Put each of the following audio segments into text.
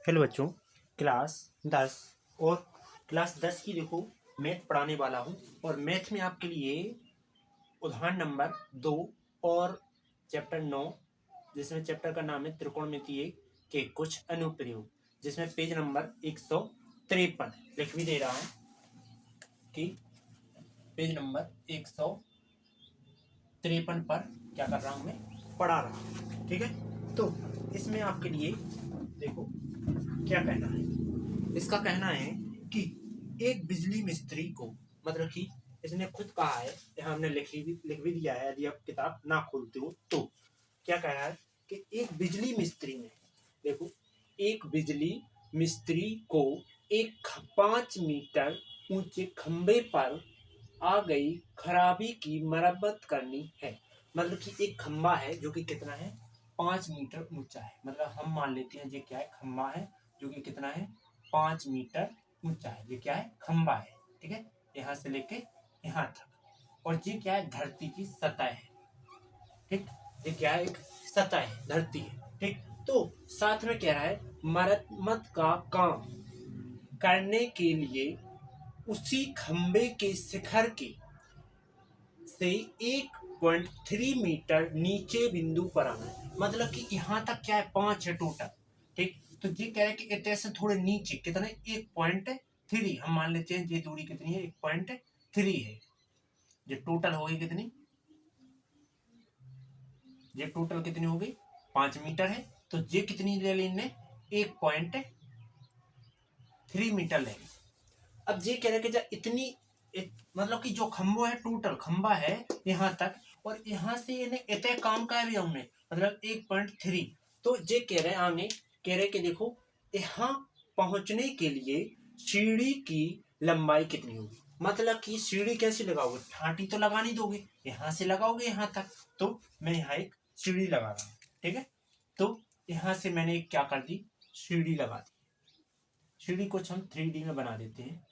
Hello बच्चों, class 10 और class 10 की देखो मैथ पढ़ाने वाला हूँ। और मैथ में आपके लिए उदाहरण नंबर 2 और चैप्टर 9, जिसमें चैप्टर का नाम है त्रिकोणमितीय के कुछ अनुप्रयोग, जिसमें पेज नंबर 153 लिख भी दे रहा है कि पेज नंबर 153 पर क्या कर रहा हूँ, मैं पढ़ा रहा हूँ। ठीक है, तो इसमें आपके लिए देखो क्या कहना है। इसका कहना है कि एक बिजली मिस्त्री को, मतलब कि इसने खुद कहा है, यहाँ हमने लिख भी दिया है, यदि आप किताब ना खोलते हो तो। क्या कह रहा है कि एक बिजली मिस्त्री ने, देखो, एक बिजली मिस्त्री को एक 5 मीटर ऊंचे खंबे पर आ गई खराबी की मरम्मत करनी है। मतलब कि एक खंबा है जो कि कितना है, 5 मीटर ऊंचा है। मतलब हम मान लेते हैं ये क्या है, खंबा है जो कि कितना है, 5 मीटर ऊंचा है। ये क्या है, खंबा है। ठीक है, यहाँ से लेके यहाँ तक। और ये क्या है, धरती की सतह है। ठीक, ये क्या है, एक सतह है, धरती है। ठीक, तो साथ में कह रहा है मरम्मत का काम करने के लिए उसी खंबे के शिखर के से 1.3 मीटर नीचे बिंदु पर आना है। मतलब कि यहाँ तक क्या है, 5 है टोटल। ठीक, तो ये कह रहे हैं कि इतने से थोड़े नीचे कितना है, 1.3। हम मान लेते हैं ये दूरी कितनी है, 1.3 है। ये टोटल हो गई कितनी, ये टोटल कितनी हो गई, 5 मीटर है। तो ये कितनी ले ली इनने, 1.3 मीटर ले ली। अब ये कह रहे हैं कि जब इतनी मतलब कि जो खंबो है, टोटल खंबा है यहाँ तक, और यहाँ से इन्हें इतने काम का भी हमने, मतलब 1.3। तो ये कह रहे हैं, आगे कह रहे कि देखो यहाँ पहुंचने के लिए सीढ़ी की लंबाई कितनी होगी। मतलब कि सीढ़ी कैसे लगाओगे, ठाटी तो लगा नहीं दोगे, यहाँ से लगाओगे यहाँ तक। तो मैं यहाँ एक सीढ़ी लगा रहा हूँ। ठीक है, तो यहाँ से मैंने एक क्या कर दी, सीढ़ी लगा दी। सीढ़ी को हम 3D में बना देते हैं।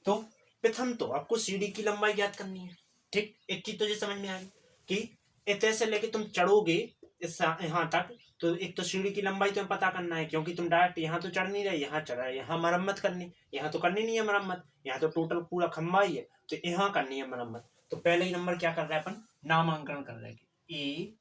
तो प्रथम तो आपको सीढ़ी की लंबाई ज्ञात करनी है। ठीक, एक चीज तो ये समझ में आ गई कि इतने से लेके तुम चढ़ोगे इस यहाँ तक, तो एक तो सीढ़ी की लंबाई तुम्हें पता करना है, क्योंकि तुम डायरेक्ट यहाँ तो चढ़ नहीं रहे, यहाँ चढ़ रहे, यहाँ मरम्मत करनी, यहाँ तो करनी नहीं है मरम्मत, यहाँ तो टोटल पूरा खंबा ही है, तो यहाँ करनी है मरम्मत। तो पहले ही नंबर क्या कर रहे हैं अपन, नामांकन कर रहे हैं, ए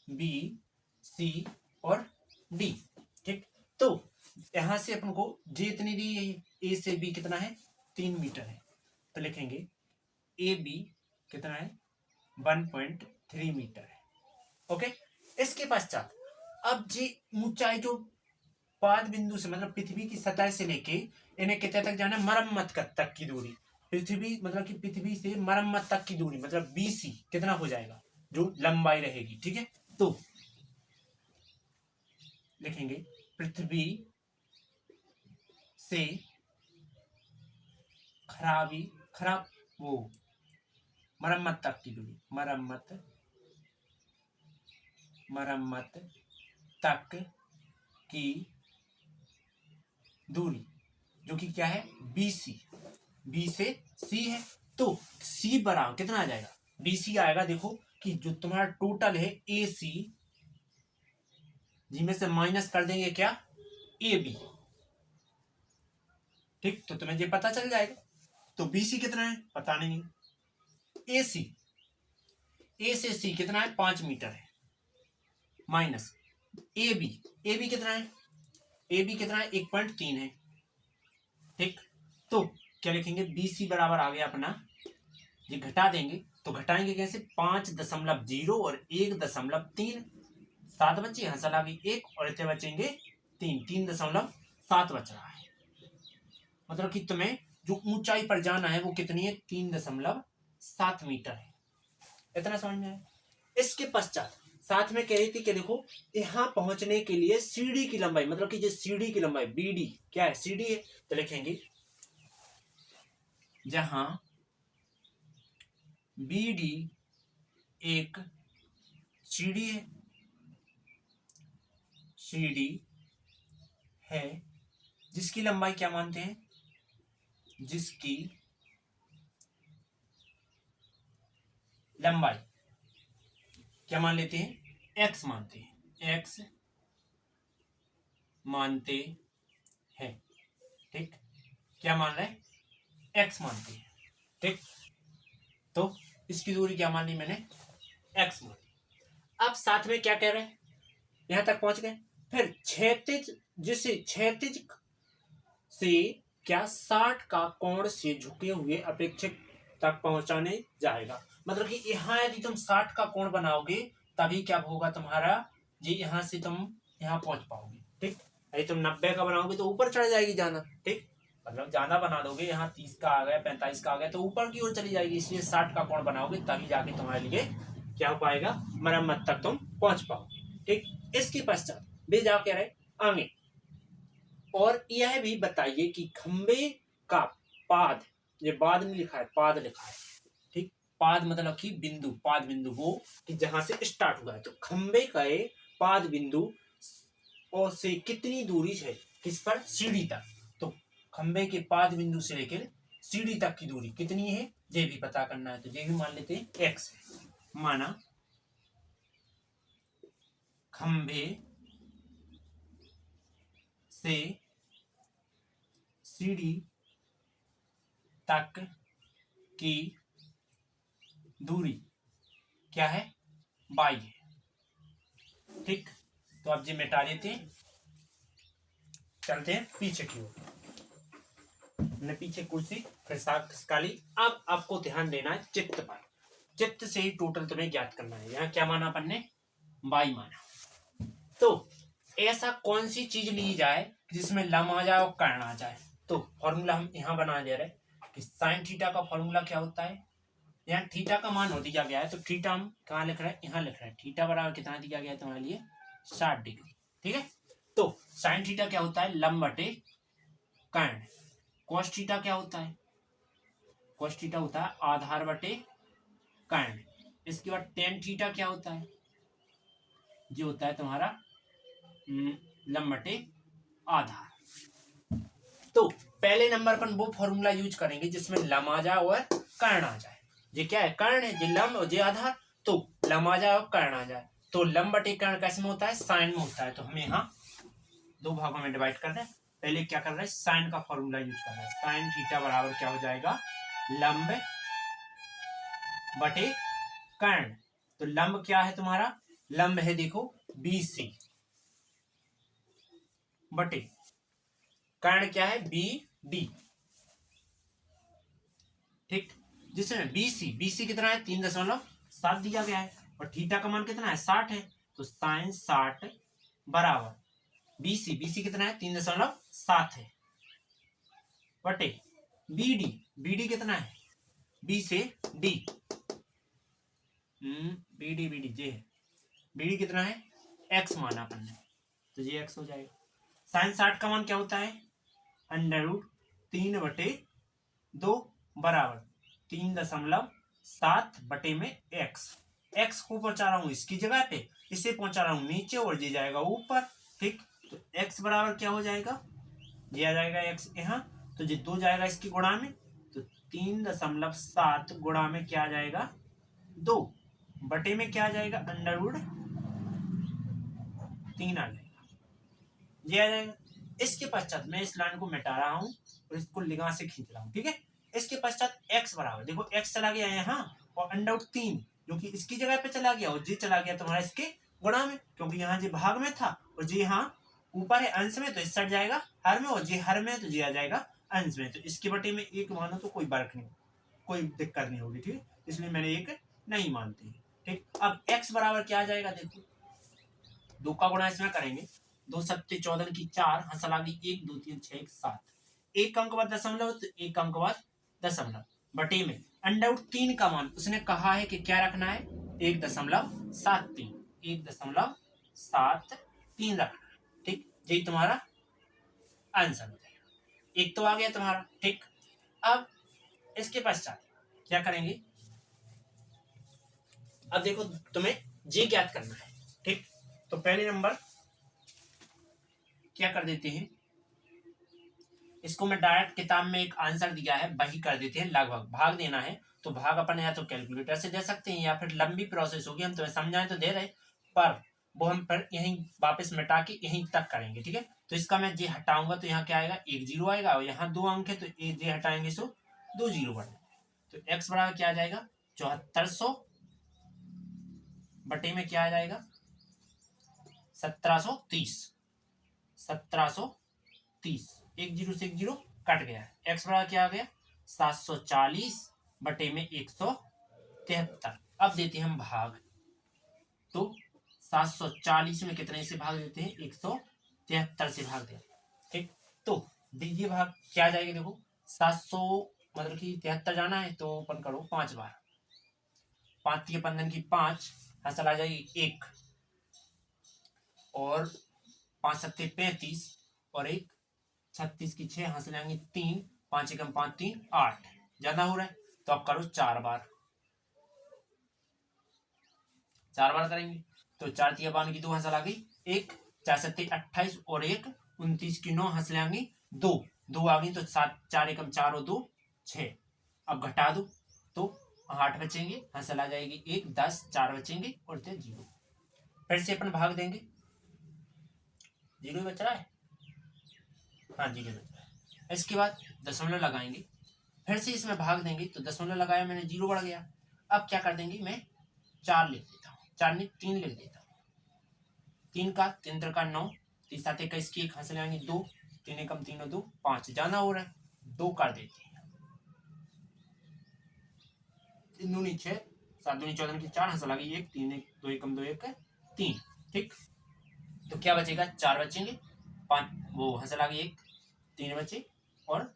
बी सी और डी। ठीक, तो यहां से अपन को जे इतनी दी है, ए से बी कितना है, 3 मीटर है। तो लिखेंगे ए बी कितना है, 1.3 मीटर है। ओके, इसके पश्चात अब जी ऊंचाई जो पाद बिंदु से, मतलब पृथ्वी की सतह से लेके इन्हें कितने तक जाना है, मरम्मत तक की दूरी। पृथ्वी मतलब कि पृथ्वी से मरम्मत तक की दूरी, मतलब बीसी कितना हो जाएगा, जो लंबाई रहेगी। ठीक है, तो लिखेंगे पृथ्वी से खराब वो मरम्मत तक की दूरी, मरम्मत तक की दूरी, जो कि क्या है, BC, बी से सी है। तो सी बराबर कितना आ जाएगा, BC आएगा। देखो कि जो तुम्हारा टोटल है AC, जिनमें से माइनस कर देंगे क्या, AB। ठीक, तो तुम्हें ये पता चल जाएगा। तो BC कितना है पता नहीं, AC, ए से सी कितना है, 5 मीटर है, माइनस AB कितना है, AB कितना है, 1.3 है। ठीक, तो क्या लिखेंगे, BC बराबर आ गया अपना, ये घटा देंगे तो घटाएंगे कैसे, 5.0 और 1.3, 7 बचे, यहाँ चला गई 1 और इतने बचेंगे 3.7 बच रहा है। मतलब कि तुम्हें जो ऊंचाई पर जाना है वो कितनी है, 3.7 मीटर है। इतना समझ में आया। इसके पश्चात साथ में कह रही थी कि देखो यहाँ पहुंचने के लिए सीढ़ी की लंबाई, मतलब कि जो सीढ़ी की लंबाई BD क्या है, CD है। तो लिखेंगे जहां BD एक सीढ़ी है, सीढ़ी है जिसकी लंबाई क्या मानते हैं, जिसकी लंबाई क्या मान लेते हैं, x मानते हैं, x मानते हैं, ठीक, क्या मान रहे हैं, x मानते हैं, ठीक। तो इसकी दूरी क्या मान ली मैंने, x मान ली। अब साथ में क्या कह रहे हैं, यहां तक पहुंच गए, फिर क्षैतिज, जिसे क्षैतिज से क्या 60 का कोण से झुके हुए अपेक्षित तक पहुंचाने जाएगा। मतलब कि यहाँ यदि तुम 60 का कोण बनाओगे तभी क्या होगा तुम्हारा, जी यहाँ से तुम यहाँ पहुंच पाओगे, ठीक। यदि तुम 90 का बनाओगे तो ऊपर चढ़ जाएगी जाना, ठीक, मतलब ज्यादा बना दोगे, यहाँ 30 का आ गया, 45 का आ गया तो ऊपर की ओर चली जाएगी, इसलिए 60 का कोण बनाओगे तभी जाके तुम्हारे लिए क्या हो पाएगा, मरम्मत तक तुम पहुंच पाओगे, ठीक। इसके पश्चात वे जा कह रहे आगे, और यह भी बताइए कि खंबे का पाद, ये बाद नहीं लिखा है, पाद लिखा है, ठीक, पाद मतलब कि बिंदु, पाद बिंदु वो कि जहां से स्टार्ट हुआ है, तो खंबे का पाद बिंदु और से कितनी दूरी है, किस पर, सीढ़ी तक। तो खंबे के पाद बिंदु से लेकर सीढ़ी तक की दूरी कितनी है, ये भी पता करना है, तो ये भी मान लेते हैं x है। माना खंबे से सीढ़ी तक की दूरी क्या है, y है, ठीक। तो अब जी मिटा देते हैं, चलते हैं पीछे की ओर, हमने पीछे कुर्सी फिर खिसका ली। अब आपको ध्यान देना है चित्त पर, चित्त से ही टोटल तुम्हें ज्ञात करना है। यहाँ क्या माना अपन ने, y माना, तो ऐसा कौन सी चीज ली जाए जिसमें लम आ जाए और कर्ण आ जाए। तो फॉर्मूला हम यहाँ बना ले रहे कि साइन थीटा का फॉर्मूला क्या होता है, यहाँ थीटा का मान हो दिया गया है, तो थीटा हम कहाँ लिख रहे हैं, यहाँ लिख रहे हैं, थीटा बराबर कितना दिया गया है तुम्हारे लिए, 60 डिग्री, ठीक है। तो साइन थीटा क्या होता है, लंब बटे कर्ण। कॉस थीटा क्या होता है, कॉस थीटा होता है आधार बटे कर्ण। इसके बाद टेन थीटा क्या होता है, जो होता है तुम्हारा लंब बटे आधार। तो पहले नंबर पर वो फॉर्मूला यूज करेंगे जिसमें लम आ जाए और कर्ण आ जाए। ये क्या है, कर्ण है, ये लंब और ये आधार, तो लम आ जाए और कर्ण आ जाए। तो लंब बटे कर्ण कैसे में होता है, साइन में होता है। तो हमें यहाँ दो भागों में डिवाइड कर रहे हैं। पहले क्या कर रहे हैं, साइन का फॉर्मूला यूज कर रहे हैं, साइन थीटा बराबर क्या हो जाएगा, लंब बटे कर्ण। तो लंब क्या है तुम्हारा, लंब है देखो BC बटे कर्ण क्या है BD, ठीक। जिसमें BC कितना है, 3.7 दिया गया है, और थीटा का मान कितना है, 60 है। तो साइन 60 बराबर BC कितना है, 3.7 है, बटे BD कितना है, B से D, BD जे है, BD कितना है, x माना अपन ने, तो ये x हो जाएगा। साइन 60 का मान क्या होता है, √3/2 बराबर 3.7 बटे में x को पहुंचा रहा हूं इसकी जगह पे, इसे पहुंचा रहा हूं नीचे और ये जाएगा ऊपर, ठीक। तो x बराबर क्या हो जाएगा, ये आ जाएगा x यहाँ, तो ये 2 जाएगा इसकी गुणा में, तो 3.7 गुणा में क्या आ जाएगा, 2 बटे में क्या आ जाएगा, √3 आ जाएगा, ये आ जाएगा। इसके पश्चात मैं इस लाइन को मिटा रहा हूं और इसको लिगा से खींच रहा हूं, ठीक है। इसके पश्चात x बराबर देखो, x चला गया यहाँ और √3 जो कि इसकी जगह पे चला गया, और जी चला गया तुम्हारा इसके गुणा में, क्योंकि यहाँ जी भाग में था और जी यहाँ ऊपर है अंश में, तो इस साइड जाएगा हर में, और जी हर में तो जी आ जाएगा अंश में। तो इसके बटे में 1 मानो तो कोई फर्क नहीं, कोई दिक्कत नहीं होगी, ठीक। इसलिए मैंने 1 नहीं मानती, ठीक। अब x बराबर क्या आ जाएगा, देखो 2 का गुणा इसमें करेंगे, 2 सत्ते 14 की 4, हंस लगी 1 2 3 6 7, 1 अंक बाद दशमलव, तो 1 अंक बाद दशमलव बटे में √3 का मान उसने कहा है कि क्या रखना है, 1.73 रखना, ठीक। यही तुम्हारा आंसर हो जाएगा, एक तो आ गया तुम्हारा, ठीक। अब इसके पश्चात क्या करेंगे, अब देखो तुम्हें जी ज्ञात करना है, ठीक। तो पहले नंबर क्या कर देते हैं, इसको मैं डायरेक्ट किताब में एक आंसर दिया है वही कर देते हैं। लगभग भाग देना है तो भाग अपन या तो कैलकुलेटर से दे सकते हैं या फिर लंबी प्रोसेस होगी, हम तुम्हें समझाएं तो दे रहे, पर वो हम फिर यहीं वापस मिटा के यहीं तक करेंगे। ठीक है, तो इसका मैं जे हटाऊंगा तो यहाँ क्या आएगा, एक जीरो आएगा, और यहाँ 2 अंक है तो एक जे हटाएंगे तो 2 जीरो बढ़ जाएगा। तो x बराबर क्या आ जाएगा 7400 बटे में क्या आ जाएगा 1730। 1730, एक जीरो से एक जीरो कट गया है। x बराबर क्या आ गया 740 बटे में 173। अब देते हैं हम भाग, तो 740 में कितने से भाग देते हैं 173 से भाग देते हैं। ठीक, तो ये भाग क्या आ जाएगा, देखो 700 मतलब कि 73 जाना है तो अपन करो 5 बार, 5 के 15 की 5 हंसल आ जाएगी 1, और 5 सत्ते 35, और एक 36 की 6 हंसल आएंगे 3, 5 एकम 5 3 8, ज्यादा हो रहा है तो आप करो 4 बार, 4 बार करेंगे तो 4 तिया 52 की 2 हंसल आ गई 1, 4 सत्ते 28, और एक 29 की 9 हंसल आएंगी 2, 2 आ गई तो 7, 4 एकम 4 और 2 6। अब घटा दो तो 8 बचेंगे, हंसल आ जाएगी 1, 10, 4 बचेंगे और 0। फिर से अपन भाग देंगे, 0 बच रहा है, हाँ 0 बच रहा है। इसके बाद दशमलव लगाएंगे, फिर से इसमें भाग देंगे तो दशमलव लगाया मैंने 0 बढ़ गया। अब क्या कर देंगे, मैं 4 लिख देता हूँ, 4 नहीं 3 लिख देता हूँ, 3 का 3 का 9, 3 7 21 की 1 हंसल आएंगे 2, 3 एकम 3 और 2 5, जाना हो रहा है 2 कर देते हैं, 3 दूनी 6, 7 दूनी 14 की 4 हंसल आ गई 1, 3 1 2 एकम 2 1 3। ठीक, तो क्या बचेगा 4 बचेंगे, 5 वो हंसल आ गई 1, 3 बचे और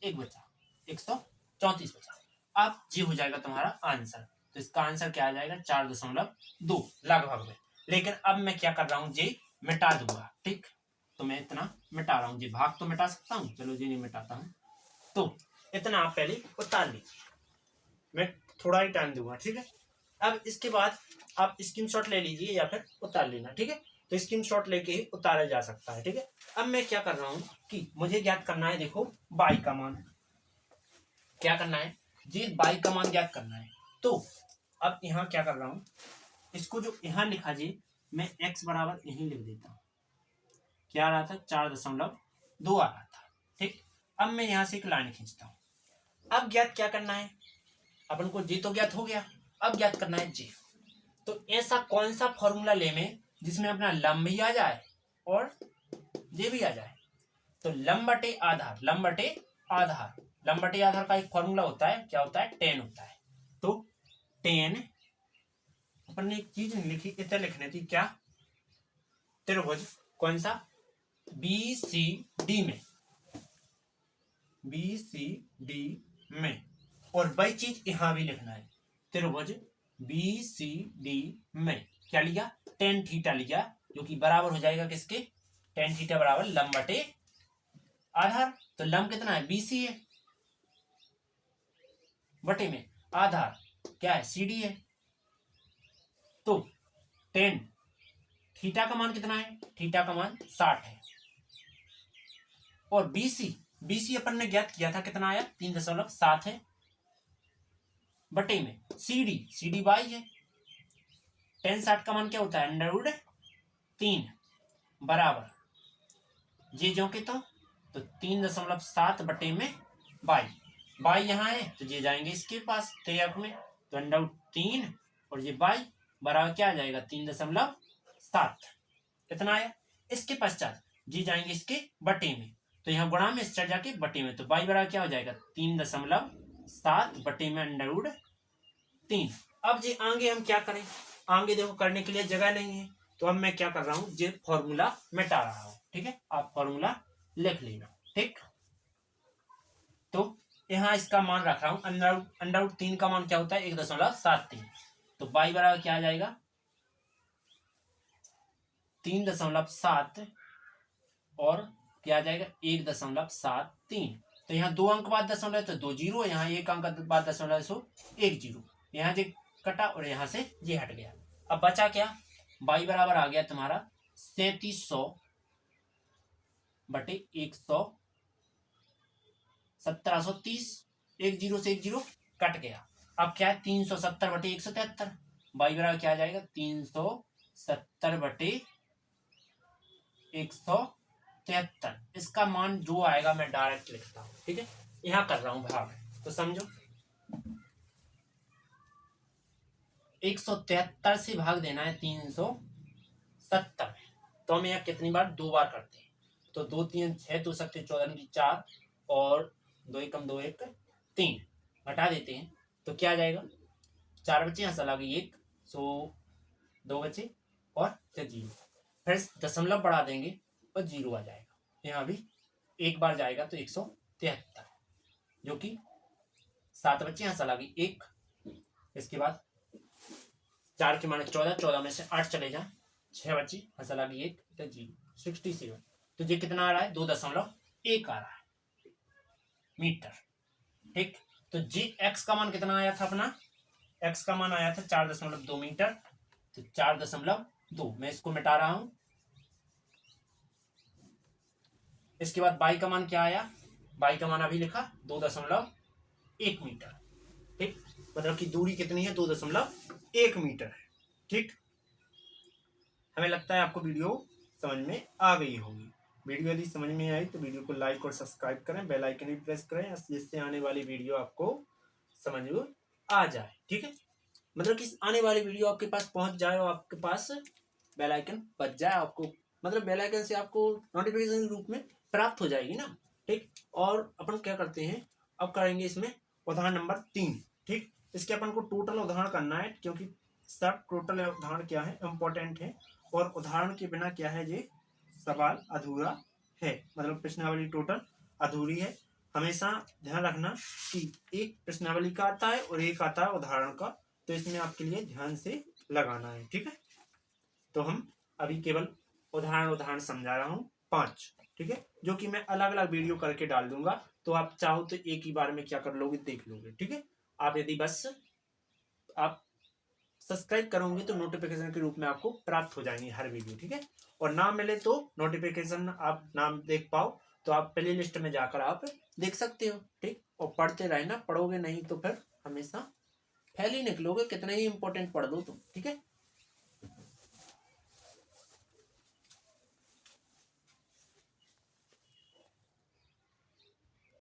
1 बचा, 134 बचा। अब ये हो जाएगा तुम्हारा आंसर। तो इसका आंसर क्या आ जाएगा 4.2 लगभग में। लेकिन अब मैं क्या कर रहा हूँ, ये मिटा दूंगा। ठीक, तो मैं इतना मिटा रहा हूँ, ये भाग तो मिटा सकता हूँ, चलो ये नहीं मिटाता हूँ। तो इतना आप पहले उतार लीजिए, मैं थोड़ा ही टाइम दूंगा। ठीक है, अब इसके बाद आप स्क्रीनशॉट ले लीजिए या फिर उतार लेना। ठीक है, तो स्क्रीनशॉट लेके ही उतारा जा सकता है। ठीक है, अब मैं क्या कर रहा हूँ कि मुझे ज्ञात करना है, देखो बाई का मान क्या करना है, जी बाई का मान ज्ञात करना है। तो अब यहाँ क्या कर रहा हूँ, इसको जो यहाँ लिखा जी मैं x बराबर यहीं लिख देता हूँ, क्या आ रहा था 4.2 आ रहा था। ठीक, अब मैं यहाँ से एक लाइन खींचता हूँ। अब ज्ञात क्या करना है, अपन को जी तो ज्ञात हो गया, अब ज्ञात करना है जी। तो ऐसा कौन सा फॉर्मूला ले में जिसमें अपना लंब भी आ जाए और जे भी आ जाए। तो लंब बटे आधार, लंब बटे आधार, लंब बटे आधार का एक फॉर्मूला होता है, क्या होता है टेन होता है। तो टेन अपन ने एक चीज लिखी, इतना लिखने थी क्या, त्रिभुज कौन सा बी सी डी में, बी सी डी में, और वही चीज यहां भी लिखना है, त्रिभुज बी सी डी में क्या लिया टेन थीटा लिया, जो कि बराबर हो जाएगा किसके, टेन थीटा बराबर लंब बटे आधार। तो लंब कितना है बीसी है, बटे में आधार क्या है सीडी है। तो टेन थीटा का मान कितना है, थीटा का मान 60 है, और बीसी, बीसी अपन ने ज्ञात किया था कितना आया 3.7 है, बटे में सीडी, सीडी बाई है, टेन 60 का मान क्या होता है अंडर 3 बराबर ये जो के तो 3.7 बटे में बाई, बाई यहाँ है तो ये जाएंगे इसके पास तैयार में, तो अंडर 3 और ये बाई बराबर क्या आ जाएगा 3.7, कितना आया। इसके पश्चात जी जाएंगे इसके बटे में, तो यहाँ गुणा में इस चढ़ जाके बटे में, तो बाई बराबर क्या हो जाएगा 3.7 बटे में अंडर 3। अब जी आगे हम क्या करें, आगे देखो करने के लिए जगह नहीं है, तो अब मैं क्या कर रहा हूँ ये फॉर्मूला मिटा रहा हूँ। ठीक है, आप फॉर्मूला लिख लेना। ठीक, तो यहाँ इसका मान रख रहा हूँ, अंडर 3 का मान क्या होता है 1.73, तो बाई बराबर क्या आ जाएगा 3.7 और क्या आ जाएगा 1.73। तो यहाँ 2 अंक बाद दशमलव तो 2 जीरो, यहाँ 1 अंक बाद दशमलव सो 1 जीरो, यहाँ से कटा और यहाँ से ये हट गया। अब बचा क्या, बाई बराबर आ गया तुम्हारा 3700 बटे 100 1730, एक जीरो से एक जीरो कट गया। अब क्या है 370 बटे 173, बाई बराबर क्या आ जाएगा 370 बटे 173। इसका मान जो आएगा मैं डायरेक्ट लिखता हूँ, ठीक है, यहाँ कर रहा हूँ भाग, तो समझो 173 से भाग देना है 370 में, तो हम यहाँ कितनी बार, 2 बार करते हैं, तो 2 3 6 2 सकते 14 की 4 और 2 एकम 2 1 3 घटा देते हैं, तो क्या आ जाएगा 4 बचे, यहाँ सला गई 1, सो 2 बचे और फिर 0, फिर दशमलव बढ़ा देंगे और 0 आ जाएगा, यहाँ भी एक बार जाएगा तो 173, जो कि 7 बचे, यहाँ सला गई 1, इसके बाद 4 के माने 14, 14 में से 8 चले जाए, 6 बची, हंसल आ गई 1, तो 0, 67, तो ये कितना आ रहा है 2.1 आ रहा है मीटर, ठीक। तो जी एक्स का मान कितना आया था अपना, एक्स का मान आया था 4.2 मीटर, तो 4.2 मैं इसको मिटा रहा हूं। इसके बाद बाई का मान क्या आया, बाई का मान अभी लिखा 2.1 मीटर, ठीक, मतलब कि दूरी कितनी है 2.1 मीटर है, ठीक। हमें लगता है आपको वीडियो समझ में आ गई होगी। वीडियो यदि समझ में आई तो वीडियो को लाइक और सब्सक्राइब करें, बेल आइकन भी प्रेस करें, जिससे आने वाली वीडियो आपको समझ में आ जाए, ठीक है, मतलब कि आने वाली वीडियो आपके पास पहुंच जाए और आपके पास बेल आइकन बच जाए, आपको मतलब बेल आइकन से आपको नोटिफिकेशन के रूप में प्राप्त हो जाएगी ना, ठीक। और अपन क्या करते हैं, अब करेंगे इसमें उदाहरण नंबर 3, ठीक। इसके अपन को टोटल उदाहरण करना है, क्योंकि सब टोटल उदाहरण क्या है इम्पोर्टेंट है, और उदाहरण के बिना क्या है ये सवाल अधूरा है, मतलब प्रश्नावली टोटल अधूरी है। हमेशा ध्यान रखना कि एक प्रश्नावली का आता है और एक आता है उदाहरण का, तो इसमें आपके लिए ध्यान से लगाना है, ठीक है। तो हम अभी केवल उदाहरण समझा रहा हूँ 5, ठीक है, जो कि मैं अलग अलग वीडियो करके डाल दूंगा, तो आप चाहो तो एक ही बार में क्या कर लोगे देख लोगे, ठीक है। आप यदि बस आप सब्सक्राइब करोगे तो नोटिफिकेशन के रूप में आपको प्राप्त हो जाएंगे हर वीडियो, ठीक है। और ना मिले तो नोटिफिकेशन आप नाम देख पाओ तो आप प्ले लिस्ट में जाकर आप देख सकते हो, ठीक। और पढ़ते रहना, पढ़ोगे नहीं तो फिर हमेशा फेल ही निकलोगे, कितना ही इंपॉर्टेंट पढ़ दो तुम, ठीक है।